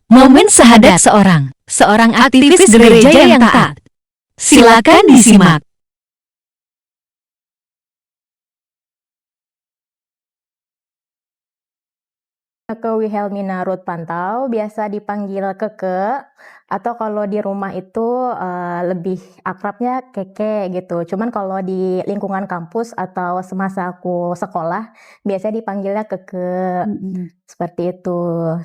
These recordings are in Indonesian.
Momen syahadat seorang aktivis gereja yang taat. Silakan disimak. Keke Wilhelmina Ruth Pantau, biasa dipanggil Keke, atau kalau di rumah itu lebih akrabnya Keke gitu. Cuman kalau di lingkungan kampus atau semasa aku sekolah, biasanya dipanggilnya Keke, seperti itu.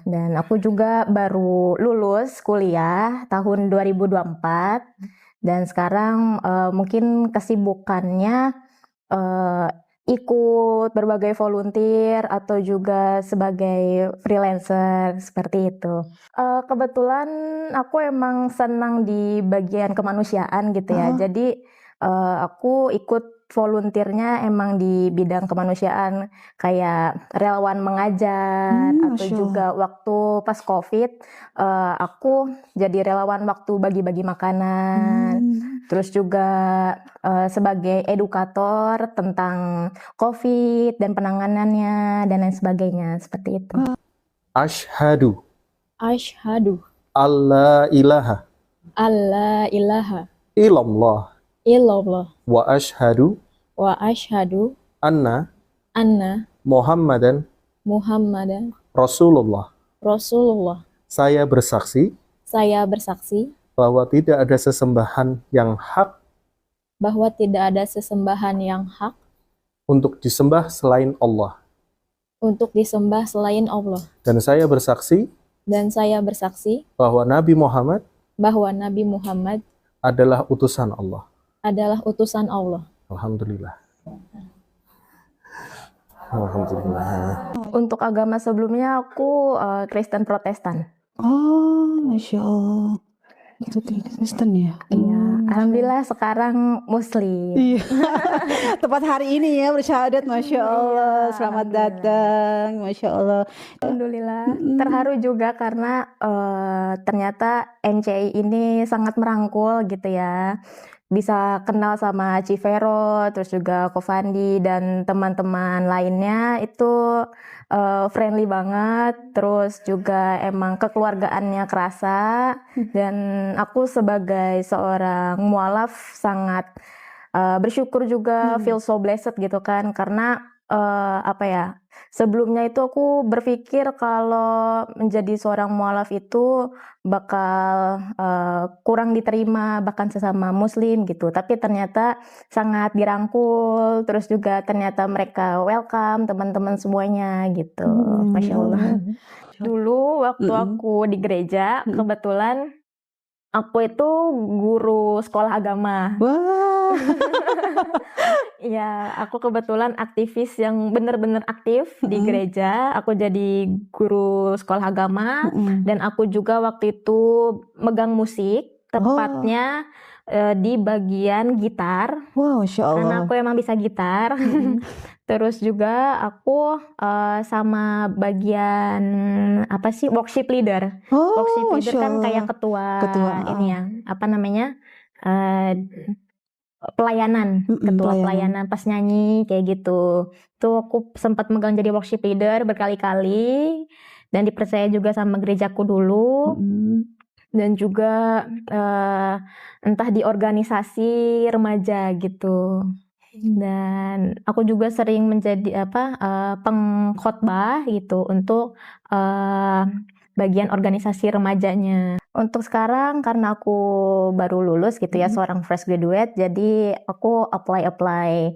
Dan aku juga baru lulus kuliah tahun 2024, dan sekarang mungkin kesibukannya ikut berbagai volunteer atau juga sebagai freelancer seperti itu. Kebetulan aku emang senang di bagian kemanusiaan gitu ya. Jadi aku ikut volunteernya emang di bidang kemanusiaan, kayak relawan mengajar atau juga waktu pas COVID aku jadi relawan waktu bagi-bagi makanan. Terus juga sebagai edukator tentang COVID dan penanganannya dan lain sebagainya, seperti itu. Asyhadu Asyhadu alla ilaha alla ilaha illallah illallah wa asyhadu wa asyhadu anna anna Muhammadan Muhammadan Rasulullah. Rasulullah. Saya bersaksi Saya bersaksi bahwa tidak ada sesembahan yang hak bahwa tidak ada sesembahan yang hak untuk disembah selain Allah. untuk disembah selain Allah. Dan saya bersaksi bahwa Nabi Muhammad bahwa Nabi Muhammad adalah utusan Allah. adalah utusan Allah. Alhamdulillah. Alhamdulillah. Untuk agama sebelumnya aku Kristen Protestan. Oh, Masya Allah. Itu Kristen ya? Iya, alhamdulillah sekarang Muslim. Iya. Tepat hari ini ya bersyahadat, Masya Allah. Selamat datang, Masya Allah. Alhamdulillah, terharu juga karena ternyata NCI ini sangat merangkul gitu ya. Bisa kenal sama Civero, terus juga Kofandi dan teman-teman lainnya itu friendly banget. Terus juga emang kekeluargaannya kerasa. Dan aku sebagai seorang mualaf sangat bersyukur juga, feel so blessed gitu kan. Karena apa ya, sebelumnya itu aku berpikir kalau menjadi seorang mualaf itu bakal kurang diterima bahkan sesama muslim gitu, tapi ternyata sangat dirangkul, terus juga ternyata mereka welcome teman-teman semuanya gitu. Masya Allah. Dulu waktu aku di gereja, kebetulan aku itu guru sekolah agama. Wah. Ya, aku kebetulan aktivis yang benar-benar aktif di gereja. Aku jadi guru sekolah agama dan aku juga waktu itu megang musik, tepatnya di bagian gitar. Wow, Masya Allah. Karena aku emang bisa gitar. Terus juga aku sama bagian apa sih, worship leader. Worship leader kan kayak ketua ini ya, apa namanya? Pelayanan, ketua pelayanan pas nyanyi kayak gitu. Tuh aku sempat megang jadi worship leader berkali-kali dan dipercaya juga sama gerejaku dulu. Dan juga entah di organisasi remaja gitu. Dan aku juga sering menjadi pengkhotbah gitu untuk bagian organisasi remajanya. Untuk sekarang karena aku baru lulus gitu ya, seorang fresh graduate, jadi aku apply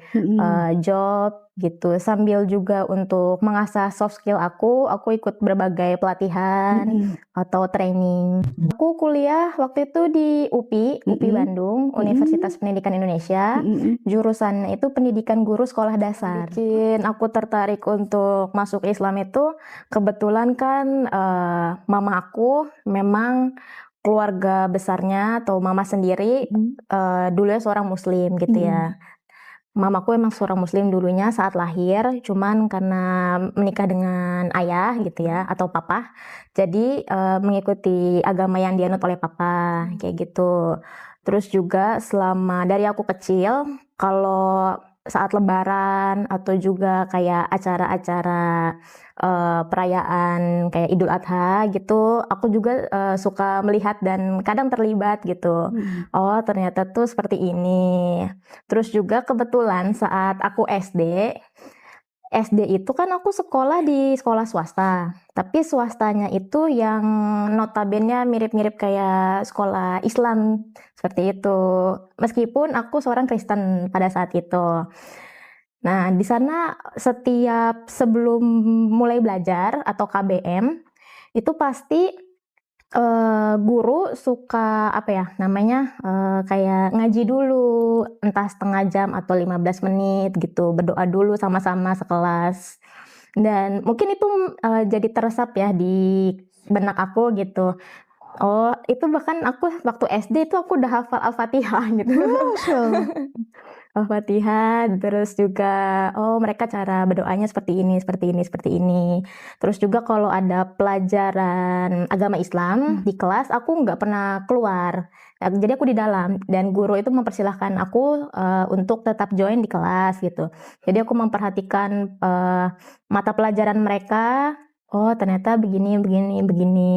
job gitu, sambil juga untuk mengasah soft skill aku ikut berbagai pelatihan atau training. Aku kuliah waktu itu di UPI Bandung, Universitas Pendidikan Indonesia. Jurusannya itu pendidikan guru sekolah dasar. Bikin aku tertarik untuk masuk Islam itu kebetulan kan mama aku memang keluarga besarnya atau mama sendiri dulunya seorang muslim gitu ya. Mamaku emang seorang muslim dulunya saat lahir, cuman karena menikah dengan ayah gitu ya, atau papa, jadi mengikuti agama yang dianut oleh papa, kayak gitu. Terus juga selama dari aku kecil, kalau saat Lebaran atau juga kayak acara-acara perayaan kayak Idul Adha gitu, aku juga suka melihat dan kadang terlibat gitu. Oh, ternyata tuh seperti ini. Terus juga kebetulan saat aku SD itu kan aku sekolah di sekolah swasta, tapi swastanya itu yang notabene mirip-mirip kayak sekolah Islam, seperti itu. Meskipun aku seorang Kristen pada saat itu. Nah, di sana setiap sebelum mulai belajar atau KBM, itu pasti guru suka apa ya namanya, kayak ngaji dulu, entah setengah jam atau 15 menit gitu, berdoa dulu sama-sama sekelas. Dan mungkin itu, jadi teresap ya di benak aku gitu. Oh, itu bahkan aku waktu SD itu aku udah hafal Al-Fatihah gitu. Masya Allah. Al-Fatihah, terus juga, oh mereka cara berdoanya seperti ini, seperti ini, seperti ini. Terus juga kalau ada pelajaran agama Islam di kelas, aku nggak pernah keluar. Jadi aku di dalam, dan guru itu mempersilahkan aku untuk tetap join di kelas gitu. Jadi aku memperhatikan mata pelajaran mereka, oh ternyata begini, begini, begini.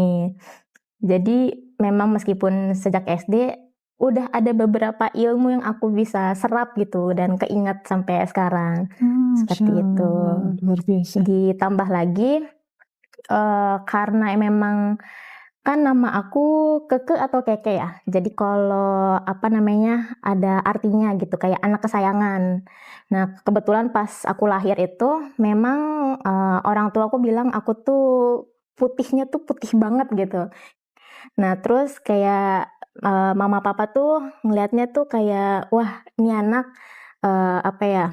Jadi memang meskipun sejak SD, udah ada beberapa ilmu yang aku bisa serap gitu dan keingat sampai sekarang. Seperti Masya itu. Allah, luar biasa. Ditambah lagi, karena memang kan nama aku Keke atau Keke ya. Jadi kalau apa namanya, ada artinya gitu kayak anak kesayangan. Nah, kebetulan pas aku lahir itu memang orang tua aku bilang aku tuh putihnya tuh putih banget gitu. Nah, terus kayak mama papa tuh ngelihatnya tuh kayak, wah ini anak apa ya,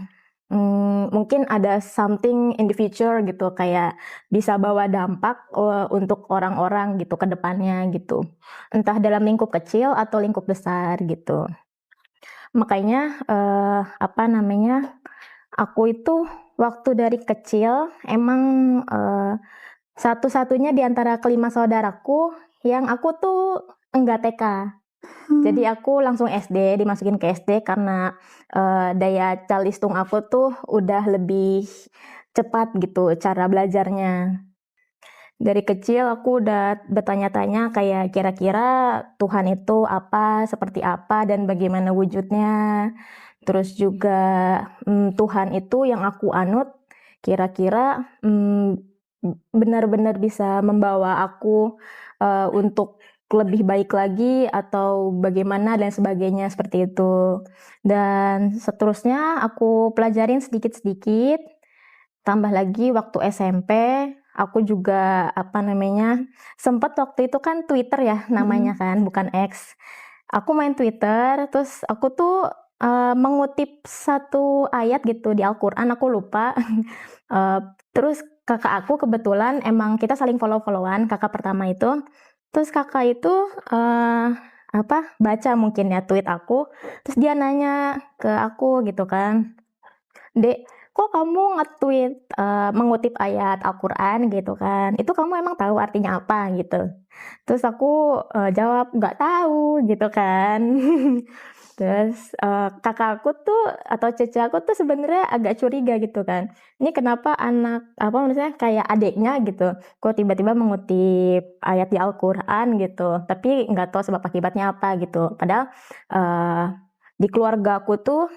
mungkin ada something in the future gitu, kayak bisa bawa dampak untuk orang-orang gitu ke depannya gitu. Entah dalam lingkup kecil atau lingkup besar gitu. Makanya apa namanya, aku itu waktu dari kecil emang satu-satunya di antara kelima saudaraku yang aku tuh enggak TK. Jadi aku langsung SD, dimasukin ke SD karena daya calistung aku tuh udah lebih cepat gitu cara belajarnya. Dari kecil aku udah bertanya-tanya kayak kira-kira Tuhan itu apa, seperti apa, dan bagaimana wujudnya. Terus juga Tuhan itu yang aku anut kira-kira benar-benar bisa membawa aku untuk lebih baik lagi atau bagaimana dan sebagainya seperti itu. Dan seterusnya aku pelajarin sedikit-sedikit. Tambah lagi waktu SMP, aku juga apa namanya, sempat waktu itu kan Twitter ya namanya kan, bukan X. Aku main Twitter, terus aku tuh mengutip satu ayat gitu di Al-Quran, aku lupa. Terus kakak aku kebetulan emang kita saling follow-followan, kakak pertama itu. Terus kakak itu baca mungkin ya tweet aku, terus dia nanya ke aku gitu kan, Dek, kok kamu nge-tweet mengutip ayat Al-Quran gitu kan? Itu kamu emang tahu artinya apa gitu? Terus aku jawab nggak tahu gitu kan. Terus kakak aku tuh atau cece aku tuh sebenarnya agak curiga gitu kan. Ini kenapa anak misalnya kayak adiknya gitu, kok tiba-tiba mengutip ayat di Al-Quran gitu, tapi nggak tahu sebab akibatnya apa gitu. Padahal di keluarga aku tuh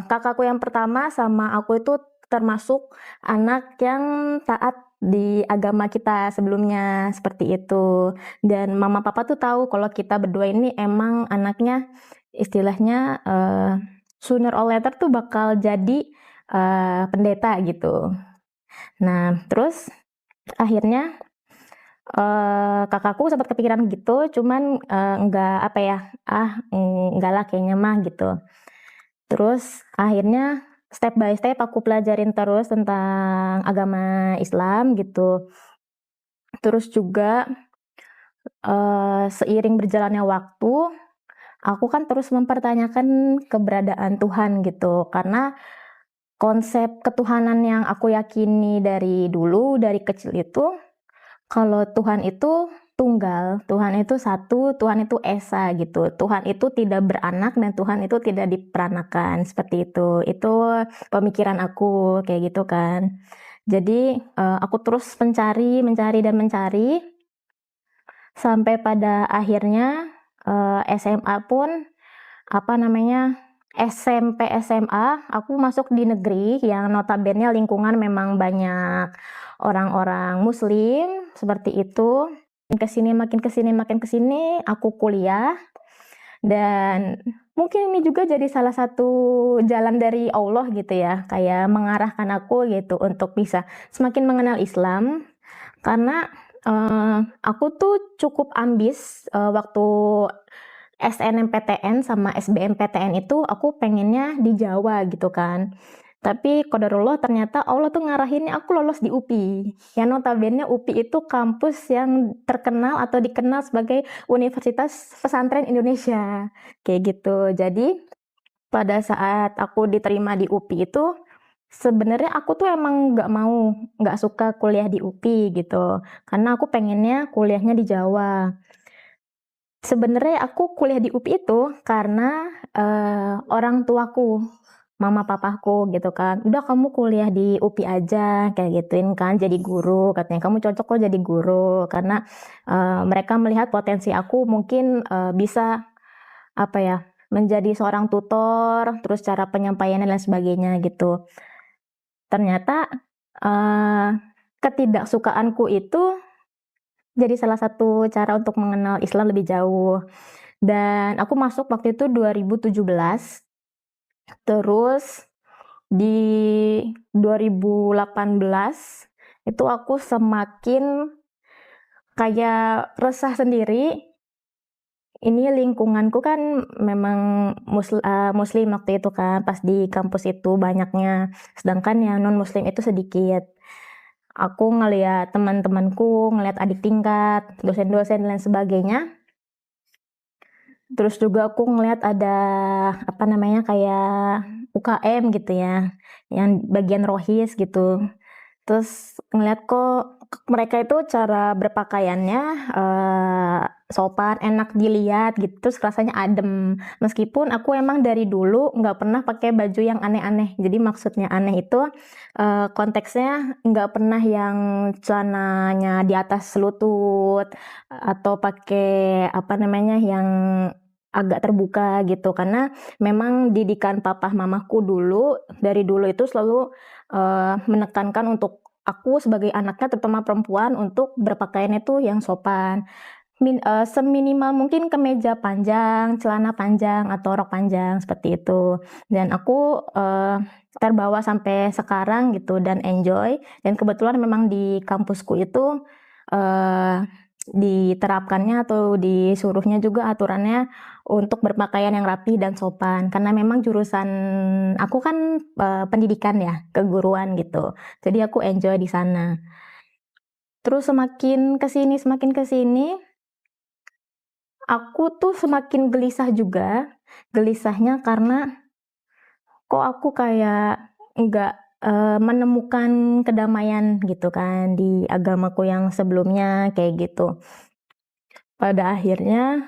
kakakku yang pertama sama aku itu termasuk anak yang taat di agama kita sebelumnya seperti itu. Dan mama papa tuh tahu kalau kita berdua ini emang anaknya istilahnya sooner or later tuh bakal jadi pendeta gitu. Nah, terus akhirnya kakakku sempat kepikiran gitu, cuman enggak enggak lah kayaknya mah gitu. Terus akhirnya step by step aku pelajarin terus tentang agama Islam gitu. Terus juga seiring berjalannya waktu, aku kan terus mempertanyakan keberadaan Tuhan gitu. Karena konsep ketuhanan yang aku yakini dari dulu, dari kecil itu, kalau Tuhan itu tunggal, Tuhan itu satu, Tuhan itu esa gitu. Tuhan itu tidak beranak dan Tuhan itu tidak diperanakan, seperti itu. Itu pemikiran aku kayak gitu kan. Jadi aku terus mencari dan mencari sampai pada akhirnya SMA pun SMP SMA aku masuk di negeri yang notabene lingkungan memang banyak orang-orang muslim seperti itu. Makin kesini aku kuliah, dan mungkin ini juga jadi salah satu jalan dari Allah gitu ya, kayak mengarahkan aku gitu untuk bisa semakin mengenal Islam. Karena aku tuh cukup ambis waktu SNMPTN sama SBMPTN itu aku pengennya di Jawa gitu kan. Tapi qadarullah ternyata Allah tuh ngarahinnya aku lolos di UPI. Yang notabene UPI itu kampus yang terkenal atau dikenal sebagai Universitas Pesantren Indonesia. Kayak gitu. Jadi pada saat aku diterima di UPI itu sebenarnya aku tuh emang nggak suka kuliah di UPI gitu. Karena aku pengennya kuliahnya di Jawa. Sebenarnya aku kuliah di UPI itu karena orang tuaku, mama papaku gitu kan. Udah kamu kuliah di UPI aja kayak gituin kan, jadi guru katanya. Kamu cocok kok jadi guru karena mereka melihat potensi aku mungkin bisa menjadi seorang tutor, terus cara penyampaiannya dan sebagainya gitu. Ternyata ketidaksukaanku itu jadi salah satu cara untuk mengenal Islam lebih jauh. Dan aku masuk waktu itu 2017. Terus di 2018 itu aku semakin kayak resah sendiri. Ini lingkunganku kan memang muslim waktu itu kan, pas di kampus itu banyaknya. Sedangkan yang non-muslim itu sedikit. Aku ngeliat teman-temanku, ngeliat adik tingkat, dosen-dosen dan sebagainya. Terus juga aku ngeliat ada kayak UKM gitu ya, yang bagian rohis gitu. Terus ngeliat kok mereka itu cara berpakaiannya sopan, enak dilihat gitu, terus rasanya adem. Meskipun aku emang dari dulu nggak pernah pakai baju yang aneh-aneh. Jadi maksudnya aneh itu konteksnya nggak pernah yang celananya di atas lutut atau pakai yang agak terbuka gitu. Karena memang didikan papa mamaku dulu dari dulu itu selalu menekankan untuk aku sebagai anaknya terutama perempuan untuk berpakaian itu yang sopan. Seminimal mungkin kemeja panjang, celana panjang atau rok panjang seperti itu. Dan aku terbawa sampai sekarang gitu dan enjoy. Dan kebetulan memang di kampusku itu diterapkannya atau disuruhnya juga aturannya untuk berpakaian yang rapi dan sopan. Karena memang jurusan aku kan pendidikan ya, keguruan gitu. Jadi aku enjoy di sana. Terus semakin kesini, aku tuh semakin gelisah juga. Gelisahnya karena kok aku kayak nggak menemukan kedamaian gitu kan di agamaku yang sebelumnya kayak gitu. Pada akhirnya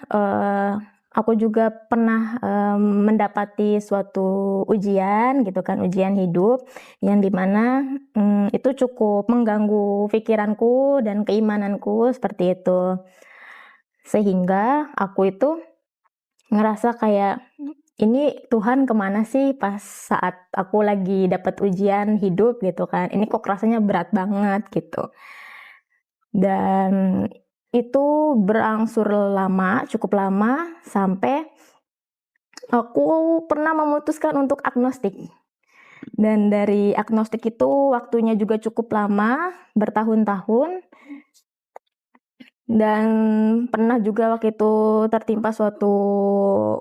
aku juga pernah mendapati suatu ujian gitu kan, ujian hidup yang dimana itu cukup mengganggu pikiranku dan keimananku seperti itu. Sehingga aku itu ngerasa kayak ini Tuhan kemana sih pas saat aku lagi dapat ujian hidup gitu kan. Ini kok rasanya berat banget gitu. Dan itu berangsur lama, cukup lama sampai aku pernah memutuskan untuk agnostik. Dan dari agnostik itu waktunya juga cukup lama, bertahun-tahun. Dan pernah juga waktu itu tertimpa suatu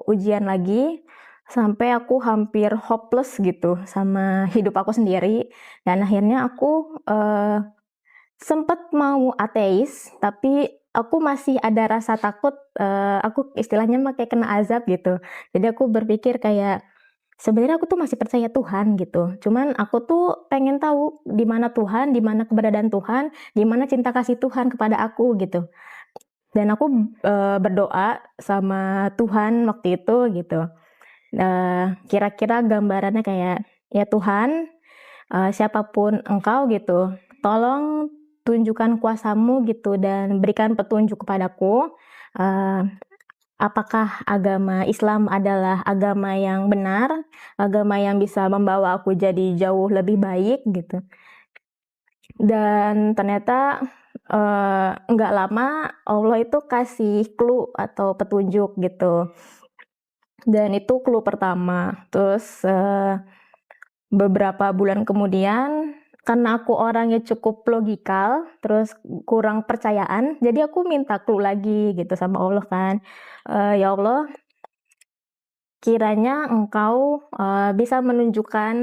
ujian lagi sampai aku hampir hopeless gitu sama hidup aku sendiri. Dan akhirnya aku sempat mau ateis, tapi aku masih ada rasa takut, aku istilahnya kayak kena azab gitu. Jadi aku berpikir kayak sebenarnya aku tuh masih percaya Tuhan gitu. Cuman aku tuh pengen tahu di mana Tuhan, di mana keberadaan Tuhan, di mana cinta kasih Tuhan kepada aku gitu. Dan aku berdoa sama Tuhan waktu itu gitu. Kira-kira gambarannya kayak, ya Tuhan, siapapun Engkau gitu, tolong tunjukkan kuasa-Mu gitu dan berikan petunjuk kepadaku. Apakah agama Islam adalah agama yang benar, agama yang bisa membawa aku jadi jauh lebih baik gitu. Dan ternyata nggak lama Allah itu kasih clue atau petunjuk gitu. Dan itu clue pertama. Terus beberapa bulan kemudian, karena aku orangnya cukup logikal, terus kurang percayaan, jadi aku minta clue lagi gitu sama Allah kan. Ya Allah, kiranya Engkau bisa menunjukkan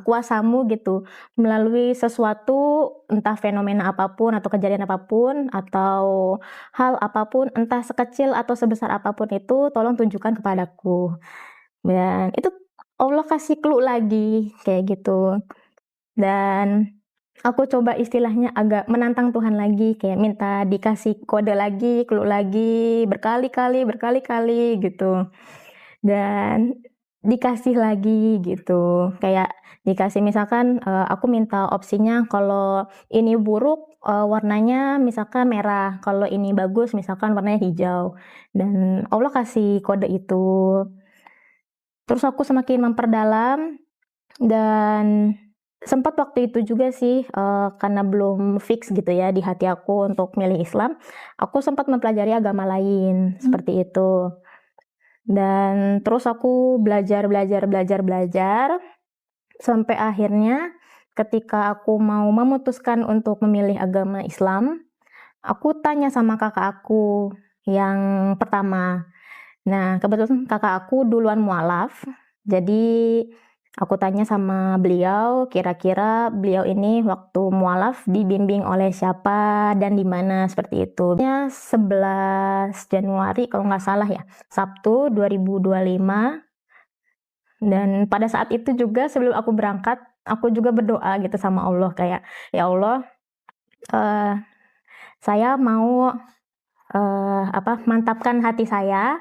kuasa-Mu gitu melalui sesuatu, entah fenomena apapun atau kejadian apapun atau hal apapun, entah sekecil atau sebesar apapun itu, tolong tunjukkan kepadaku. Dan itu Allah kasih clue lagi kayak gitu. Dan aku coba istilahnya agak menantang Tuhan lagi, kayak minta dikasih kode lagi, clue lagi, berkali-kali gitu. Dan dikasih lagi gitu, kayak dikasih misalkan aku minta opsinya kalau ini buruk warnanya misalkan merah, kalau ini bagus misalkan warnanya hijau, dan Allah kasih kode itu. Terus aku semakin memperdalam dan sempat waktu itu juga sih karena belum fix gitu ya di hati aku untuk milih Islam, aku sempat mempelajari agama lain seperti itu. Dan terus aku belajar sampai akhirnya ketika aku mau memutuskan untuk memilih agama Islam, aku tanya sama kakak aku yang pertama. Nah, kebetulan kakak aku duluan mualaf, jadi aku tanya sama beliau, kira-kira beliau ini waktu mualaf dibimbing oleh siapa dan di mana seperti itu. 11 Januari kalau nggak salah ya, Sabtu 2025. Dan pada saat itu juga sebelum aku berangkat, aku juga berdoa gitu sama Allah kayak, ya Allah, saya mau mantapkan hati saya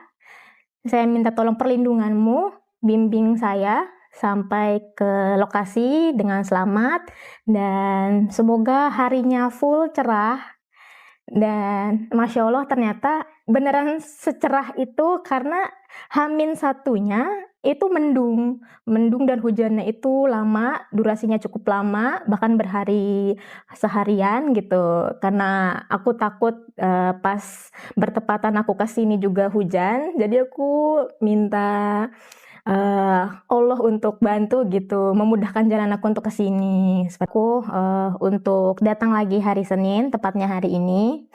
minta tolong perlindungan-Mu, bimbing saya sampai ke lokasi dengan selamat, dan semoga harinya full cerah. Dan Masya Allah ternyata beneran secerah itu karena H-1-nya itu mendung dan hujannya itu lama, durasinya cukup lama, bahkan seharian gitu. Karena aku takut pas bertepatan aku kesini juga hujan, jadi aku minta Allah untuk bantu gitu, memudahkan jalan aku untuk kesini. Aku untuk datang lagi hari Senin, tepatnya hari ini,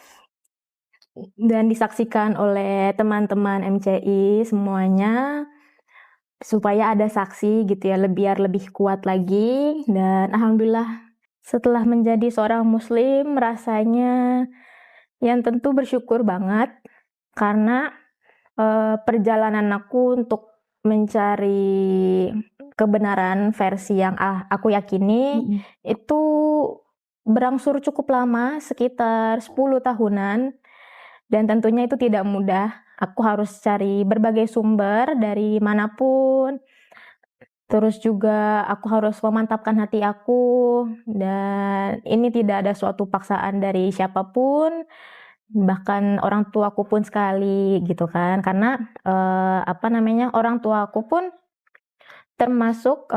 dan disaksikan oleh teman-teman MCI semuanya, supaya ada saksi gitu ya, biar lebih kuat lagi. Dan alhamdulillah setelah menjadi seorang muslim, rasanya yang tentu bersyukur banget karena perjalanan aku untuk mencari kebenaran versi yang aku yakini itu berangsur cukup lama, sekitar 10 tahunan, dan tentunya itu tidak mudah. Aku harus cari berbagai sumber dari manapun, terus juga aku harus memantapkan hati aku, dan ini tidak ada suatu paksaan dari siapapun, bahkan orang tuaku pun sekali gitu kan, karena orang tuaku pun termasuk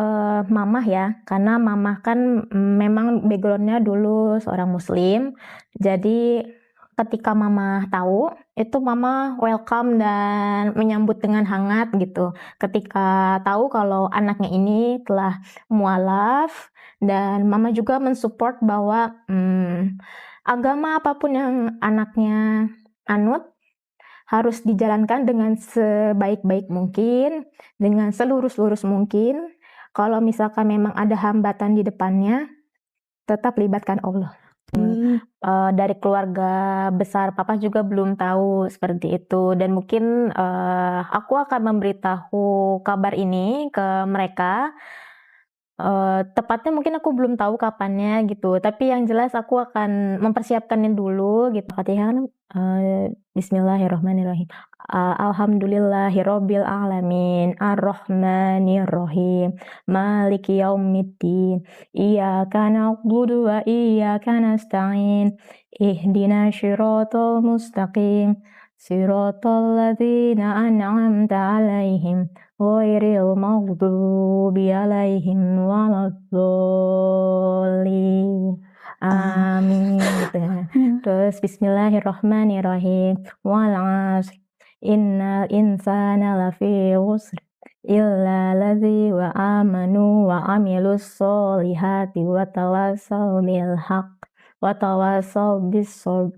mamah ya, karena mamah kan memang backgroundnya dulu seorang muslim, jadi ketika mama tahu, itu mama welcome dan menyambut dengan hangat gitu. Ketika tahu kalau anaknya ini telah mualaf, dan mama juga mensupport bahwa agama apapun yang anaknya anut harus dijalankan dengan sebaik-baik mungkin, dengan selurus-lurus mungkin. Kalau misalkan memang ada hambatan di depannya, tetap libatkan Allah. Dari keluarga besar papa juga belum tahu seperti itu, dan mungkin aku akan memberitahu kabar ini ke mereka Tepatnya mungkin aku belum tahu kapannya gitu, tapi yang jelas aku akan mempersiapkannya dulu gitu. Fatihah kan, Bismillahirrahmanirrahim. Alhamdulillahirabbil alamin, arrahmanirrahim, maliki yaumiddin, iyyaka na'budu wa iyyaka nasta'in, ihdinas siratal mustaqim, siratal ladzina an'amta 'alaihim ghairil maghdubi 'alaihim waladdallin. Amin gitu ya. Terus bismillahirrahmanirrahim. Wal 'asr. Innal insana lafi khusr illa ladzi wa amanu wa amilus solihati wa tawassaw bil haqq wa tawassaw bis sabr